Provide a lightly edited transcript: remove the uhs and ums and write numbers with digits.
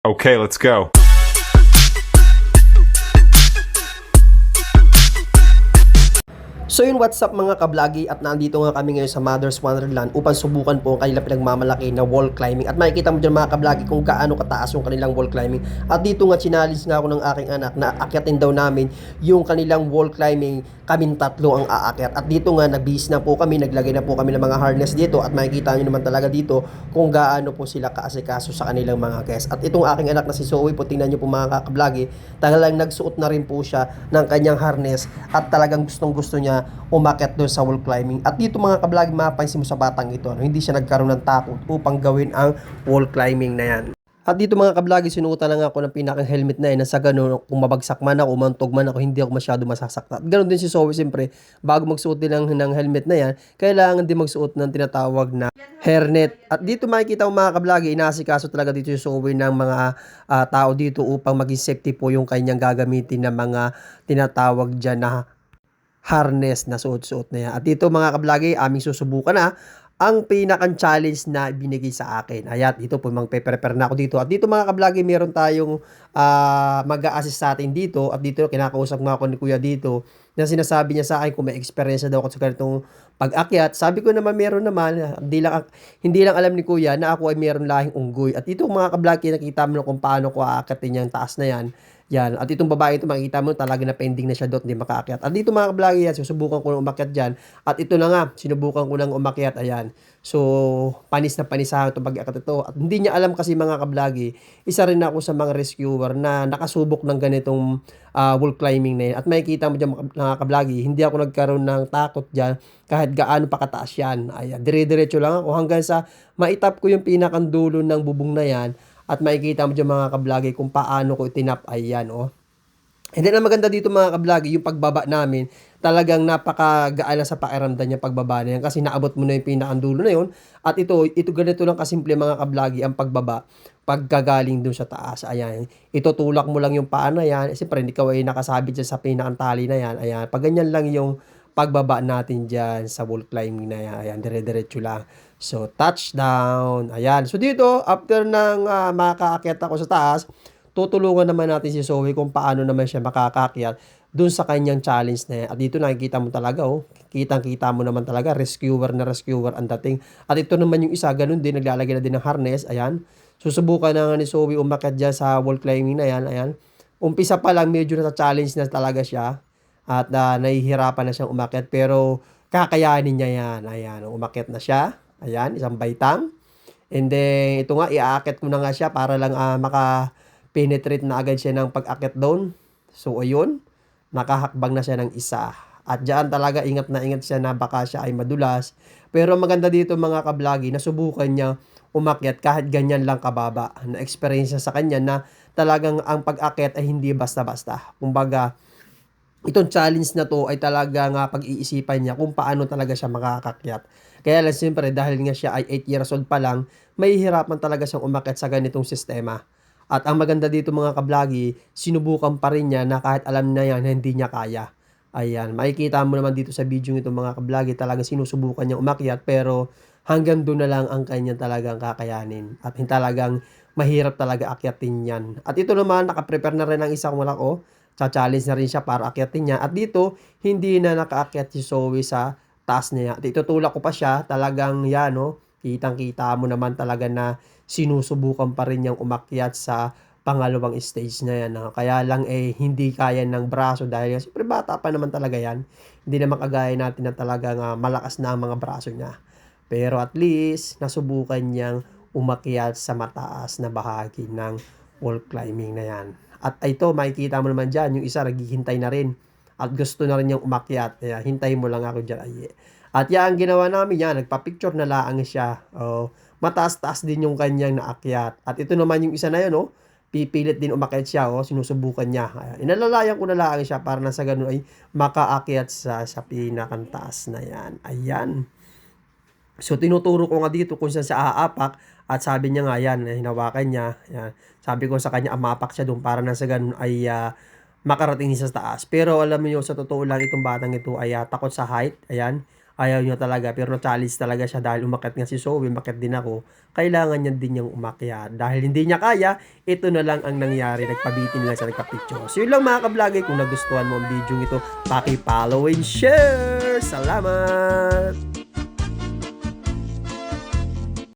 Okay, let's go. So yun, what's up mga kablagi, at nandito nga kami ngayon sa Mother's Wonderland upang subukan po ang kanilang pinagmamalaki na wall climbing. At makikita mo dyan mga kablagi kung gaano kataas yung kanilang wall climbing. At dito nga challenge nga ako ng aking anak na akyatin daw namin yung kanilang wall climbing, kaming tatlo ang aakyat. At dito nga nagbihis na po kami, naglagay na po kami ng mga harness dito, at makikita nyo naman talaga dito kung gaano po sila kaasikaso sa kanilang mga guests. At itong aking anak na si Zoe po, tingnan nyo po mga kablagi, talagang nagsuot na rin po siya ng kanyang harness at talagang gustong gusto niya umakyat doon sa wall climbing. At dito mga kablagi, mapapansin mo sa batang ito, hindi siya nagkaroon ng takot upang gawin ang wall climbing na yan. At dito mga kablagi, sinuotan lang ako ng pinakang helmet na yan, na sa ganun, kung mabagsak man ako, umantog man ako, hindi ako masyado masasaktan. At ganun din si Zoe, siyempre, bago magsuot din ng helmet na yan, kailangan din magsuot ng tinatawag na hairnet. At dito makikita mo mga kablagi, inaasikaso talaga dito si Zoe ng mga tao dito upang maging safety po yung kanyang gagamitin na mga tinatawag dyan na harness na suot-suot na yan. At dito mga kablagi, aming susubukan na ang pinakang challenge na binigay sa akin. Ayan, dito po prepare na ako dito. At dito mga kablagi, meron tayong mag-a-assist sa atin dito. At dito, kinakausap nga ako ni Kuya dito, na sinasabi niya sa akin kung may experience na daw ako sa ganitong pag-akyat. Sabi ko naman, meron naman. Hindi lang alam ni Kuya na ako ay meron lahing unggoy. At dito mga kablagi, nakita mo kung paano ko aakyatin yung taas na yan. Yan. At itong babae ito, makikita mo talaga na pending na siya doon, hindi makaakyat. At dito mga kablagi yan, susubukan ko ng umakyat dyan. At ito na nga, sinubukan ko ng umakyat. Ayan. So, panis na panisahan itong pag-akyat ito. At hindi niya alam kasi mga kablagi, isa rin ako sa mga rescuer na nakasubok ng ganitong wall climbing na yan. At makikita mo dyan mga kablagi, hindi ako nagkaroon ng takot dyan kahit gaano pa kataas yan. Ayan. Dire-diretso lang ako hanggang sa maitap ko yung pinakang dulo ng bubong na yan. At makikita mo dyan mga kablagi kung paano ko itinap. Ayan, oh. Hindi na maganda dito mga kablagi, yung pagbaba namin, talagang napakagaan na sa pakiramdam niya pagbaba na yan, kasi naabot mo na yung pinakandulo na yun. At ito ganito lang kasimple mga kablagi ang pagbaba pagkagaling dun sa taas. Ayan, itutulak mo lang yung paa na yan. Siyempre hindi ka ay nakasabit dyan sa pinakantali na yan. Ayan, pag ganyan lang yung pagbaba natin dyan sa wall climbing na yan. Ayan, dire-diretso lang. So, touchdown. Ayan. So, dito, after ng makakaakyat ako sa taas, tutulungan naman natin si Zoe kung paano naman siya makakaakyat dun sa kanyang challenge na yan. At dito nakikita mo talaga, oh. Kitang-kita mo naman talaga, rescuer na rescuer ang dating. At ito naman yung isa, ganun din, naglalagay na din ng harness. Ayan. Susubukan na nga ni Zoe umakyat dyan sa wall climbing na yan. Ayan. Umpisa pa lang, medyo nasa challenge na talaga siya. At nahihirapan na siyang umakyat. Pero kakayanin niya yan. Ayan. Umakyat na siya. Ayan, isang baitang. And then, ito nga, i-aakyat ko na nga siya para lang maka-penetrate na agad siya ng pag-akyat doon. So, ayun, nakahakbang na siya ng isa. At dyan talaga, ingat na ingat siya na baka siya ay madulas. Pero maganda dito mga kablagi, nasubukan niya umakyat kahit ganyan lang kababa. Na-experience sa kanya na talagang ang pag-akyat ay hindi basta-basta. Kumbaga, itong challenge na to ay talaga nga pag-iisipan niya kung paano talaga siya makakakyat. Kaya lang siyempre dahil nga siya ay 8 years old pa lang, mahihirapan talaga siyang umakyat sa ganitong sistema. At ang maganda dito mga kablagi, sinubukan pa rin niya na kahit alam na yan, hindi niya kaya. Ayan, makikita mo naman dito sa video nito mga kablagi, talaga sinusubukan niya umakyat pero hanggang doon na lang ang kanya talagang kakayanin. At talagang mahirap talaga akyatin yan. At ito naman, nakaprepare na rin ang isang malak, oh. Cha-challenge na rin siya para akyatin niya. At dito, hindi na nakaakyat si Zoe sa taas niya. At itutulak ko pa siya. Talagang yan, no? Kitang-kita mo naman talaga na sinusubukan pa rin niyang umakyat sa pangalawang stage na yan. No? Kaya lang hindi kaya ng braso dahil siyempre bata pa naman talaga yan. Hindi naman kagaya natin na talagang malakas na ang mga braso niya. Pero at least, nasubukan niyang umakyat sa mataas na bahagi ng wall climbing na yan. At ito, makikita mo naman dyan, yung isa naghihintay na rin. At gusto na rin niyang umakyat. Kaya hintay mo lang ako dyan. At yan, ang ginawa namin yan, nagpa-picture na laang siya. Mataas-taas din yung kanyang naakyat. At ito naman yung isa na yun, oh, pipilit din umakyat siya, oh, sinusubukan niya. Inalalayan ko na laang siya para na sa ganun ay makaakyat sa pinakantaas na yan. Ayan. So, tinuturo ko nga dito kung saan siya aapak. At sabi niya nga yan, hinawakan niya. Yan. Sabi ko sa kanya, amapak siya doon para na sa ganun ay makarating sa taas. Pero alam mo sa totoo lang, itong batang ito ay takot sa height. Ayan. ayaw niya talaga, pero na-challenge talaga siya dahil umakyat nga si Zoe, umakyat din ako. Kailangan niya din niyang umakyat. Dahil hindi niya kaya, ito na lang ang nangyari. Nagpabitin lang siya, nagpa-picture. So yun lang mga kabloggy, kung nagustuhan mo ang video ito, paki-follow and share! Salamat!